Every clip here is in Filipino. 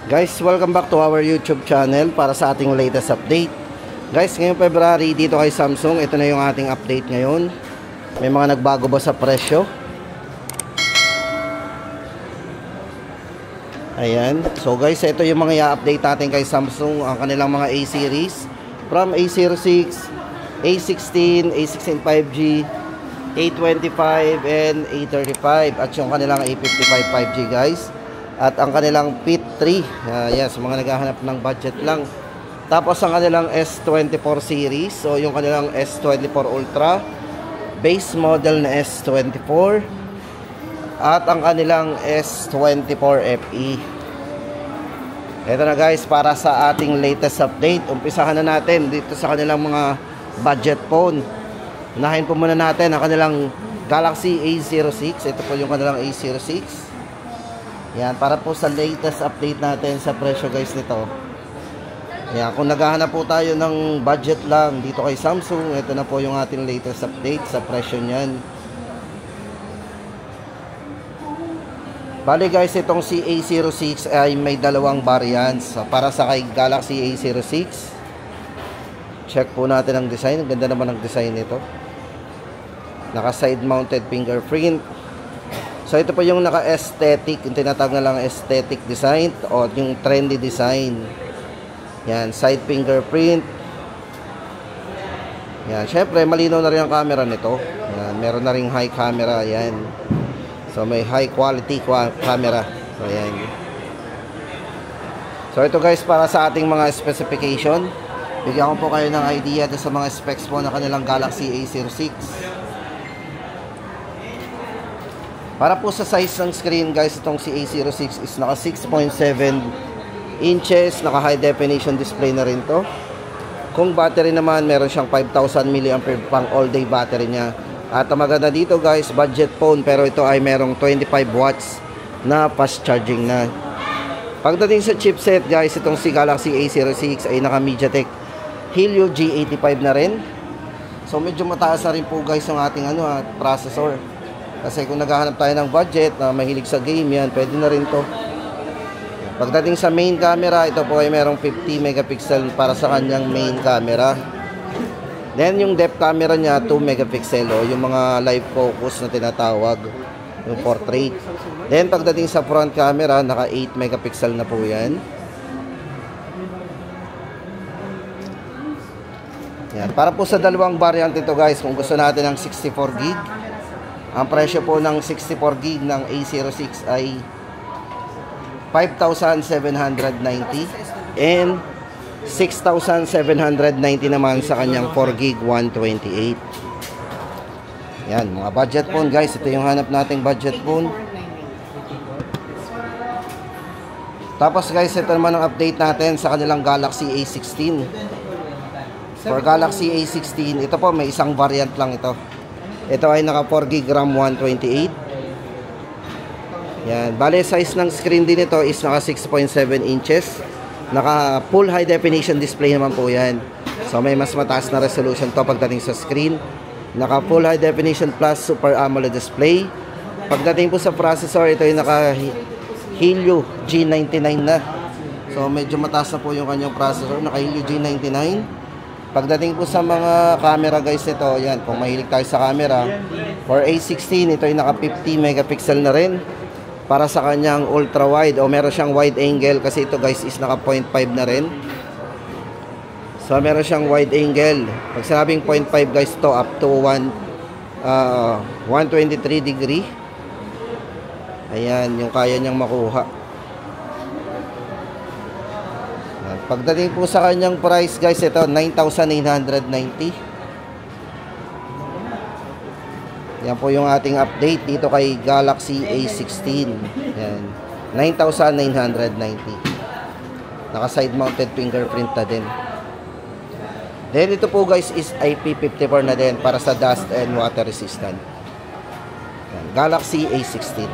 Guys, welcome back to our YouTube channel para sa ating latest update. Guys, ngayong February dito kay Samsung, ito na yung ating update ngayon. May mga nagbago ba sa presyo? Ayan. So guys, ito yung mga i-update natin kay Samsung, ang kanilang mga A series from A06, A16, A16 5G, A25 and A35 at yung kanilang A55 5G guys. At ang kanilang Fit 3, yes, mga naghahanap ng budget lang. Tapos ang kanilang S24 series, so yung kanilang S24 Ultra, base model na S24, at ang kanilang S24 FE. Ito na guys, para sa ating latest update. Umpisahan na natin dito sa kanilang mga budget phone. Unahin po muna natin ang kanilang Galaxy A06. Ito po yung kanilang A06. Yan, para po sa latest update natin sa presyo guys nito. Yan, kung naghahanap po tayo ng budget lang dito kay Samsung, ito na po yung ating latest update sa presyo niyan. Bali guys, itong si A06 ay may dalawang variants. Para sa kay Galaxy A06, check po natin ang design. Ganda naman ang design nito. Naka side mounted fingerprint. So ito po yung naka-aesthetic, yung tinatawag na lang aesthetic design o yung trendy design. Yan, side fingerprint. Yan, syempre malinaw na rin ang camera nito. Yan, meron na ring high camera, yan. So may high quality camera. So yan. So ito guys, para sa ating mga specification, bigyan ko po kayo ng idea sa mga specs po na kanilang Galaxy A06. Para po sa size ng screen guys, itong si A06 is naka 6.7 inches, naka high definition display na rin to. Kung battery naman, meron siyang 5,000 mAh pang all day battery niya. At ang maganda dito guys, budget phone, pero ito ay merong 25 watts na fast charging na. Pagdating sa chipset guys, itong si Galaxy A06 ay naka MediaTek Helio G85 na rin. So medyo mataas na rin po guys yung ating processor. Kasi kung naghahanap tayo ng budget na mahilig sa game, yan, pwede na rin to. Pagdating sa main camera, ito po ay merong 50 megapixel para sa kanyang main camera. Then yung depth camera niya, 2 megapixel, o yung mga live focus na tinatawag, yung portrait. Then pagdating sa front camera, naka 8 megapixel na po yan. Yan. Para po sa dalawang variant ito guys, kung gusto natin ng 64 gig, ang presyo po ng 64 gig ng A06 ay 5,790 and 6,790 naman sa kanyang 4 gig 128. Yan, mga budget phone guys. Ito yung hanap nating budget phone. Tapos guys, ito naman ang update natin sa kanilang Galaxy A16. For Galaxy A16, ito po may isang variant lang ito. Ito ay naka 4 gig RAM 128. Yan. Bale, size ng screen din ito is naka 6.7 inches. Naka full high definition display naman po yan. So may mas mataas na resolution to pagdating sa screen. Naka full high definition plus Super AMOLED display. Pagdating po sa processor, ito ay naka Helio G99 na. So medyo mataas na po yung kanyang processor. Naka Helio G99. Pagdating po sa mga camera guys, ito, yan, kung mahilig tayo sa camera, for A16, ito ay naka 50 megapixel na rin para sa kanyang ultra wide, o meron siyang wide angle kasi ito guys is naka 0.5 na rin. So meron siyang wide angle. Pag sinabing 0.5 guys, to up to 123 degree. Ayan, yung kaya niyang makuha. Pagdating po sa kanyang price guys, ito 9,990. Yan po yung ating update dito kay Galaxy A16. Yan, 9,990. Naka side mounted fingerprint na din. Then ito po guys is IP54 na din para sa dust and water resistant. Yan, Galaxy A16.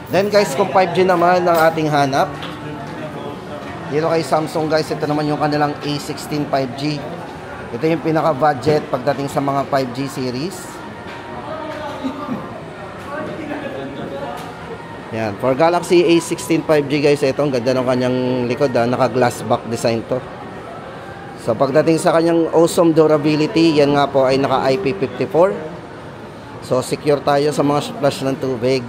Then guys, kung 5G naman ang ating hanap dito kay Samsung guys, ito naman yung kanilang A16 5G. Ito yung pinaka budget pagdating sa mga 5G series. Yan, for Galaxy A16 5G guys, ito ang ganda ng kanyang likod, naka glass back design to. So pagdating sa kanyang awesome durability, yan nga po ay naka IP54. So secure tayo sa mga splash ng tubig.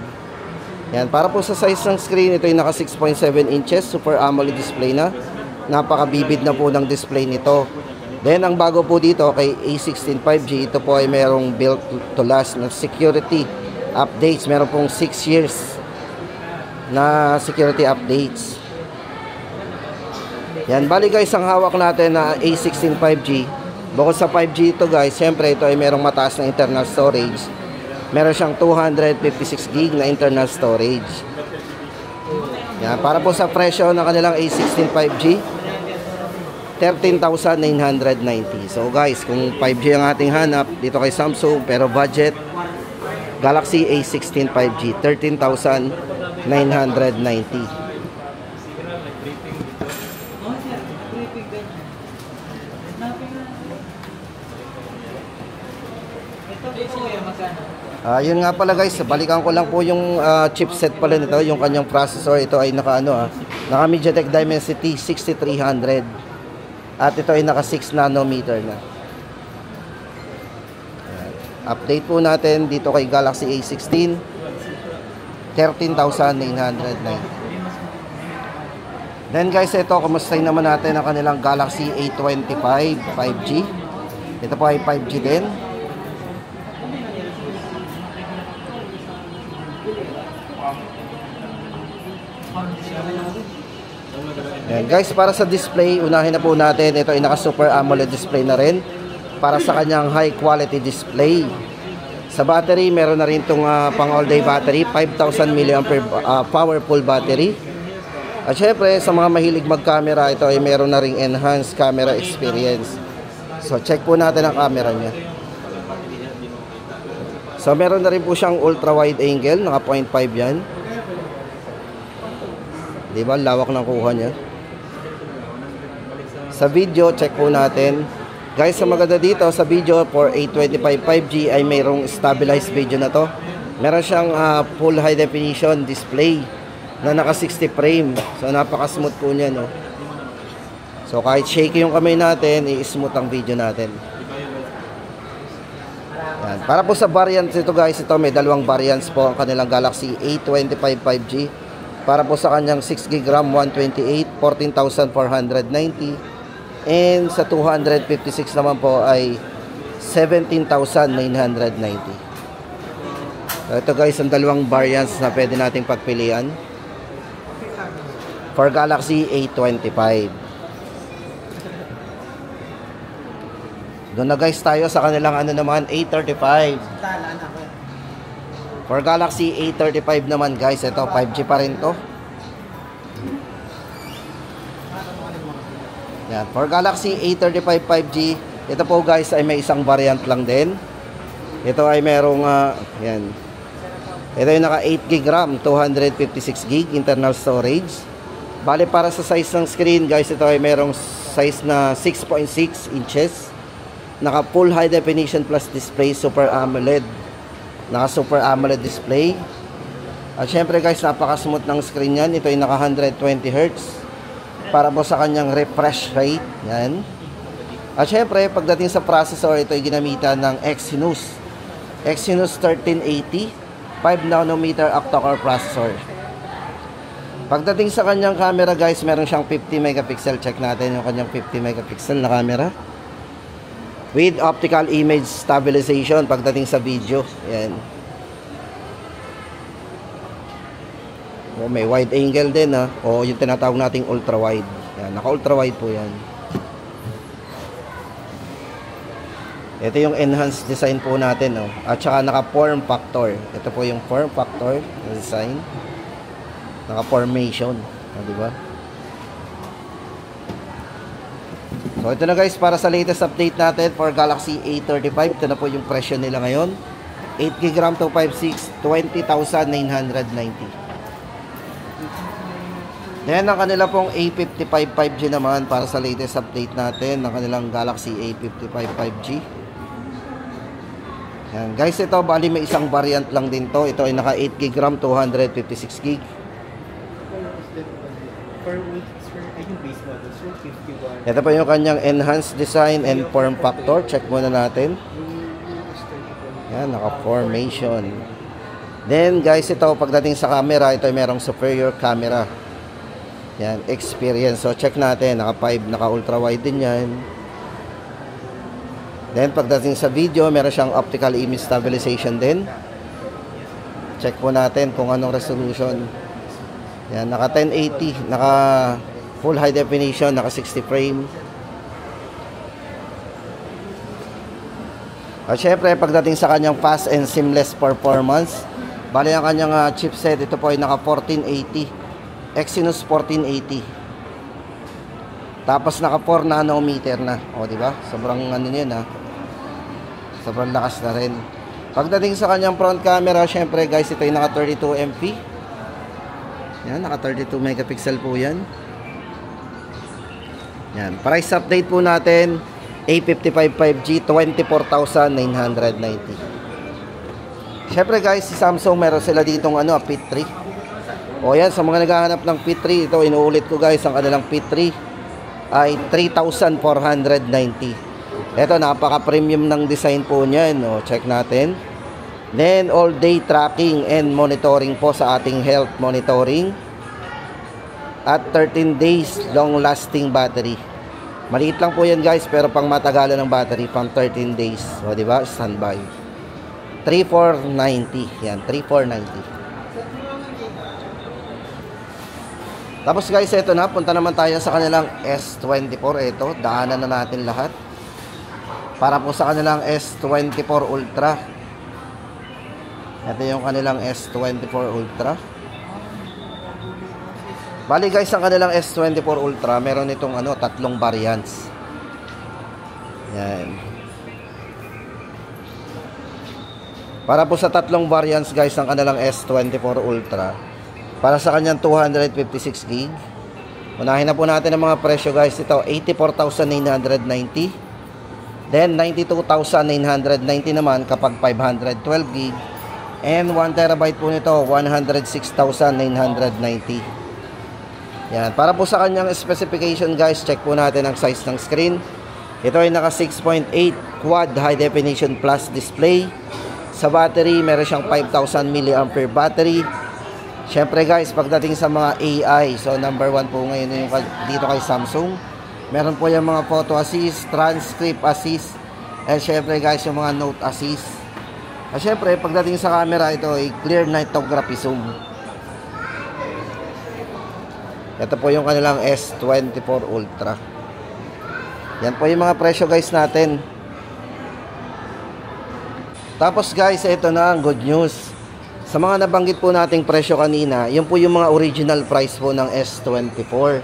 Yan, para po sa size ng screen, ito ay naka 6.7 inches, Super AMOLED display na. Napakabibid na po ng display nito. Then ang bago po dito kay A16 5G, ito po ay merong built to last na security updates. Meron pong 6 years na security updates. Yan, bali guys, ang hawak natin na A16 5G, bukod sa 5G ito guys, syempre ito ay merong mataas na internal storage. Meron siyang 256 gig na internal storage. Yan, para po sa presyo ng kanilang A16 5G, 13,990. So guys, kung 5G ang ating hanap dito kay Samsung pero budget, Galaxy A16 5G 13,990. Yun nga pala guys, balikan ko lang po yung chipset pala nito, yung kanyang processor. Ito ay naka naka MediaTek Dimensity 6300. At ito ay naka 6 nanometer na. Ayan. Update po natin dito kay Galaxy A16, 13,990. Then guys, ito, kumustahin naman natin ang kanilang Galaxy A25 5G. Ito po ay 5G din. Ayan guys, para sa display, unahin na po natin, ito ay naka Super AMOLED display na rin para sa kanyang high quality display. Sa battery, meron na rin itong pang all day battery, 5,000 mAh powerful battery. At syempre, sa mga mahilig mag-camera, ito ay meron na ring enhanced camera experience. So check po natin ang camera niya. So meron na rin po siyang ultra wide angle, naka 0.5 yan. Diba, lawak ng kuha niya. Sa video, check po natin. Guys, sa maganda dito, sa video for A25 5G ay mayroong stabilized video na to. Meron siyang full high definition display na naka 60 frame. So, napaka-smooth po niya, no? So, kahit shaky yung kamay natin, i-smooth ang video natin. Yan. Para po sa variants ito guys, ito may dalawang variants po ang kanilang Galaxy A25 5G. Para po sa kanyang 6GB RAM 128, 14,490. And sa 256 naman po ay 17,990. So ito guys, ang dalawang variants na pwede nating pagpilian for Galaxy A25. Doon na guys tayo sa kanilang naman A35. For Galaxy A35 naman guys, ito 5G pa rin to. Yan, for Galaxy A35 5G, ito po guys ay may isang variant lang din. Ito ay merong yan. Ito ay naka 8GB RAM, 256GB internal storage. Bale, para sa size ng screen guys, ito ay merong size na 6.6 inches. Naka full high definition plus display, Super AMOLED. Naka Super AMOLED display. At syempre guys, napaka-smooth ng screen yan. Ito ay naka 120Hz. Para po sa kanyang refresh rate. Yan. At syempre, pagdating sa processor, ito ay ginamitan ng Exynos 1380 5 nanometer octa-core processor. Pagdating sa kanyang camera guys, meron siyang 50 megapixel. Check natin yung kanyang 50 megapixel na camera with optical image stabilization pagdating sa video. Yan. O, may wide angle din o yung tinatawag nating ultra wide. Yan, naka ultra wide po yan. Ito yung enhanced design po natin at saka naka form factor. Ito po yung form factor na design. Naka formation, di ba? So ito na guys, para sa latest update natin for Galaxy A35. Ito na po yung presyo nila ngayon. 8GB RAM 256, 20,990. Then ang kanila pong A55 5G naman, para sa latest update natin ng kanilang Galaxy A55 5G. Yan. Guys, ito bali may isang variant lang din to. Ito ay naka 8 GB RAM, 256 GB. Ito pa yung kanyang enhanced design and form factor. Check muna natin. Yan, naka formation. Then guys, ito pagdating sa camera, ito ay merong superior camera. Yan, experience. So check natin, naka 5, naka ultra wide din yan. Then pagdating sa video, meron siyang optical image stabilization din. Check po natin kung anong resolution. Yan, naka 1080, naka full high definition, naka 60 frame. At syempre, pagdating sa kanyang fast and seamless performance, bali ang kanyang chipset, ito po ay naka 1480, Exynos 1480. Tapos naka 4 nanometer na. O, di ba? Sobrang ano niyan ha. Sobrang lakas na rin. Pagdating sa kanyang front camera, syempre guys, ito ay naka 32 MP. Yan, naka 32 megapixel po yan. Yan. Price update po natin, A55 5G, 24,990. Syempre guys, si Samsung meron sila ditong Fit 3. O yan, sa mga naghahanap ng Fit 3, ito inuulit ko guys, ang kanilang Fit 3 ay 3,490. Ito, napaka-premium ng design po niyan. O, check natin. Then, all-day tracking and monitoring po sa ating health monitoring. At 13 days long-lasting battery. Maliit lang po yan guys, pero pang matagalan ng battery, pang 13 days. O, diba? Standby. 3,490. Yan, 3,490. Tapos guys, ito na, punta naman tayo sa kanilang S24. Ito, daanan na natin lahat. Para po sa kanilang S24 Ultra. Ito yung kanilang S24 Ultra. Bali guys, ang kanilang S24 Ultra, meron itong tatlong variants. Yan. Para po sa tatlong variants guys, ng kanilang S24 Ultra. Para sa kanyang 256 GB. Unahin na po natin ang mga presyo guys. Ito 84,990. Then 92,990 naman kapag 512 GB. And 1 terabyte po nito 106,990. Yan. Para po sa kanyang specification guys, check po natin ang size ng screen. Ito ay naka 6.8 quad high definition plus display. Sa battery, meron siyang 5,000 mAh battery. Syempre guys, pagdating sa mga AI, so number 1 po ngayon yung dito kay Samsung. Meron po yung mga photo assist, transcript assist, and syempre guys, yung mga note assist. At syempre, pagdating sa camera, ito ay clear nightography zoom. Ito po yung kanilang S24 Ultra. Yan po yung mga presyo guys natin. Tapos guys, ito na ang good news. Sa mga nabanggit po nating presyo kanina, yun po yung mga original price po ng S24.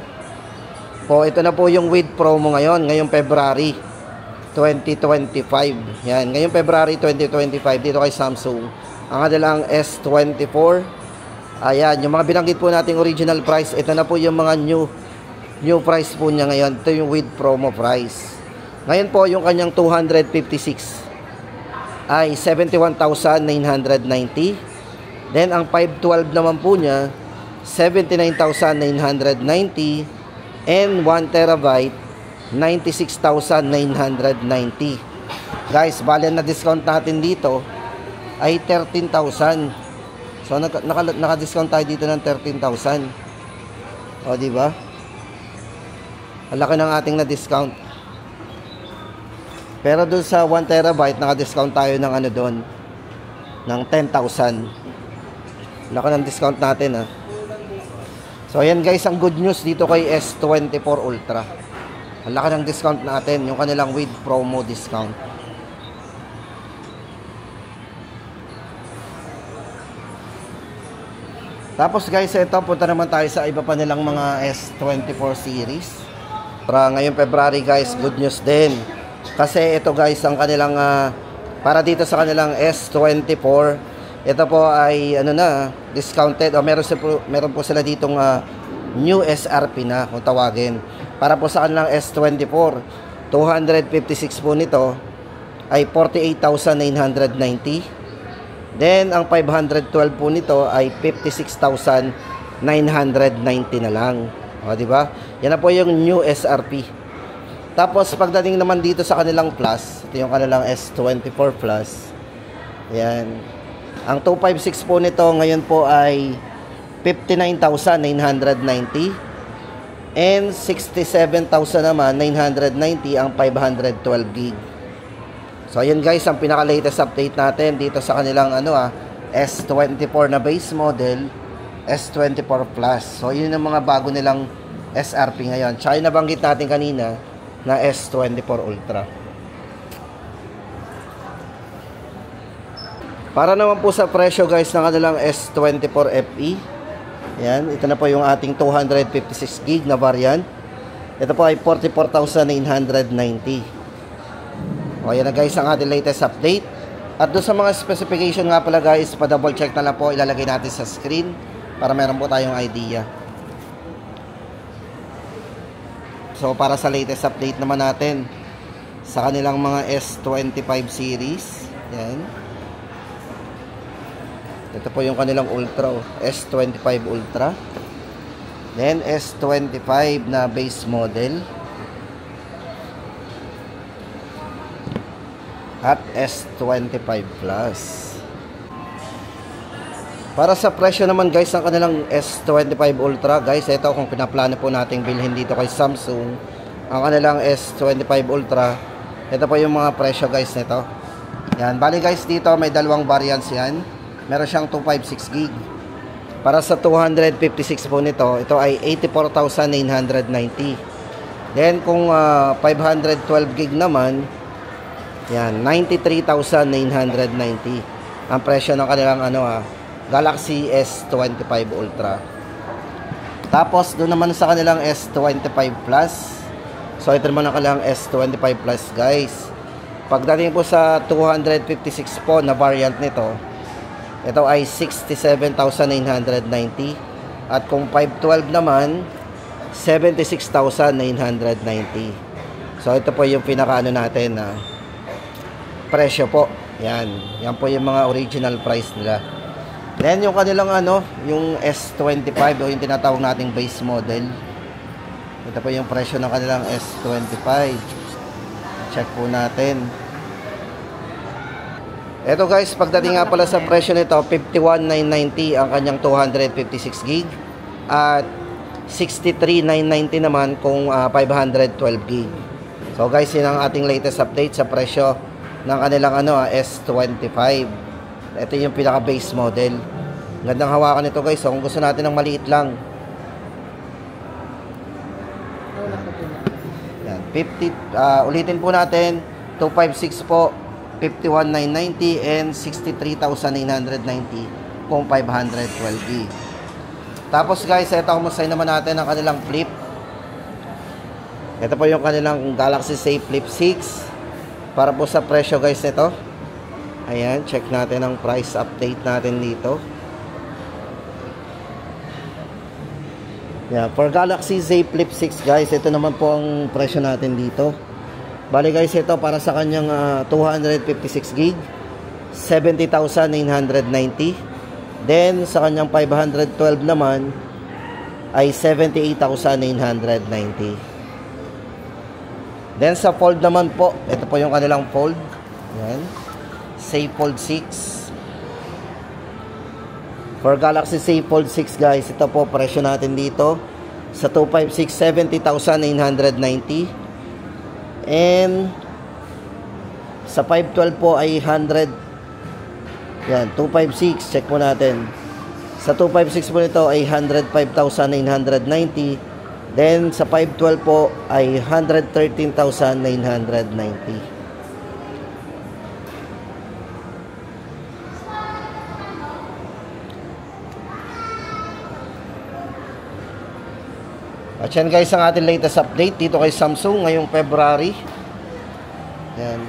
Po, ito na po yung with promo ngayon, ngayong February 2025. Yan, ngayong February 2025 dito kay Samsung. Ang kanilang S24. Ayan, yung mga binanggit po nating original price, ito na po yung mga new price po niya ngayon. Ito yung with promo price. Ngayon po, yung kanyang 256 ay 71,990. Then, ang 512 naman po niya, 79,990. And 1 terabyte, 96,990. Guys, bali na discount natin dito ay 13,000. So, naka-discount tayo dito ng 13,000. O, diba? Ang laki ng ating na-discount. Pero dun sa 1 terabyte, naka-discount tayo ng doon, ng 10,000. Laki ng discount natin ha. So ayan guys, ang good news dito kay S24 Ultra. Ang laki ng discount natin, yung kanilang with promo discount. Tapos guys, ito punta naman tayo sa iba pa nilang mga S24 series. Para ngayong February guys, good news din. Kasi ito guys, ang kanilang para dito sa kanilang S24, ito po ay discounted o meron po sila ditong new SRP na kung tawagin. Para po sa kanilang S24, 256 po nito ay 48,990. Then, ang 512 po nito ay 56,990 na lang. O, diba? Yan na po yung new SRP. Tapos, pagdating naman dito sa kanilang Plus, ito yung kanilang S24 Plus. Yan. Ang 256 po nito ngayon po ay 59,990. And 67,000 naman, 990 ang 512 gig. So, ayan guys, ang pinaka-latest update natin dito sa kanilang S24 na base model, S24 Plus. So, yun ang mga bago nilang SRP ngayon. Tsaka yung nabanggit natin kanina na S24 Ultra. Para naman po sa presyo guys ng kanilang S24 FE, yan, ito na po yung ating 256 gig na variant. Ito po ay 44,990. O, yan na guys ang ating latest update. At doon sa mga specification nga pala guys, pa-double check na lang po, ilalagay natin sa screen para meron po tayong idea. So, para sa latest update naman natin sa kanilang mga S25 series, yan. Ito po yung kanilang Ultra, S25 Ultra. Then, S25 na base model. At S25 Plus. Para sa presyo naman guys ng kanilang S25 Ultra, guys, ito kung pinaplano po nating bilhin dito kay Samsung, ang kanilang S25 Ultra, ito po yung mga presyo guys nito. Yan, bali guys dito may dalawang variants yan. Meron siyang 256 gig. Para sa 256 po nito, ito ay 84,990. Then kung 512 gig naman, yan, 93,990 ang presyo ng kanilang Galaxy S25 Ultra. Tapos doon naman sa kanilang S25 Plus. So ito naman ang kanilang S25 Plus guys. Pagdating po sa 256 po na variant nito, ito ay 67,990. At kung 512 naman, 76,990. So ito po yung pinakaano natin na presyo po. Yan. Yan po yung mga original price nila. Then yung kanilang yung S25 o yung tinatawag nating base model. Ito po yung presyo ng kanilang S25. Check po natin. Ito guys, pagdating nga pala sa presyo nito, 51,990 ang kanyang 256 gig at 63,990 naman kung 512 gig. So guys, yun ang ating latest update sa presyo ng kanilang S25. Ito yung pinaka base model. Gandang hawakan nito guys. So kung gusto natin ng maliit lang. Yan, 50 ulitin po natin, 256 po, 51,990 and 63,990 kung 512 gig. Tapos guys, ito kumusay naman natin ang kanilang flip. Ito po yung kanilang Galaxy Safe Flip 6. Para po sa presyo guys nito. Ayan, check natin ang price update natin dito. Yeah, for Galaxy Z Flip 6 guys, ito naman po ang presyo natin dito. Bali guys, ito para sa kanyang 256 gig, 70,990. Then sa kanyang 512 naman ay 78,990. Then sa Fold naman po, ito po yung kanilang Fold. Yan. Safe Fold 6. For Galaxy Safe Fold 6 guys, ito po presyo natin dito sa 256, 70,990. And sa 512 po ay 100. Yan, 256, check mo natin. Sa 256 po nito ay 105,990. Then sa 512 po ay 113,990. At yan guys ang ating latest update dito kay Samsung ngayong February. Yan.